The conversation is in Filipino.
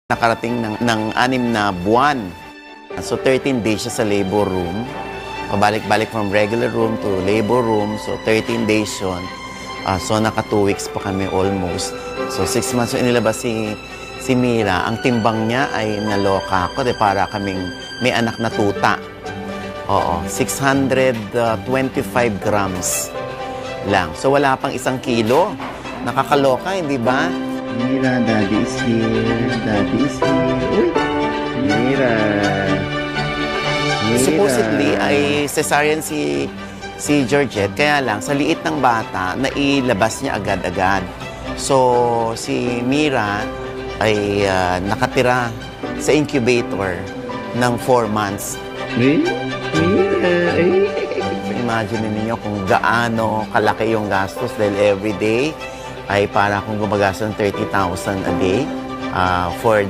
Nakarating ng 6 na buwan. So 13 days siya sa labor room. Pabalik-balik from regular room to labor room. So 13 days yun. So naka 2 weeks pa kami almost. So 6 months so inilabas si Mira. Ang timbang niya ay naloka ako. Para kaming may anak na tuta. Oo, 625 grams lang. So wala pang 1 kilo. Nakakaloka, hindi ba? Mira, Daddy is here. Daddy is here. Uy! Mira. Mira. Supposedly ay cesarean si Georgette. Kaya lang, sa liit ng bata, nailabas niya agad-agad. So, si Mira ay nakatira sa incubator ng 4 months. Uy! Mira! Ay! So, imagine niyo kung gaano kalaki yung gastos dahil everyday ay para kung gumagastos ng 30,000 a day for the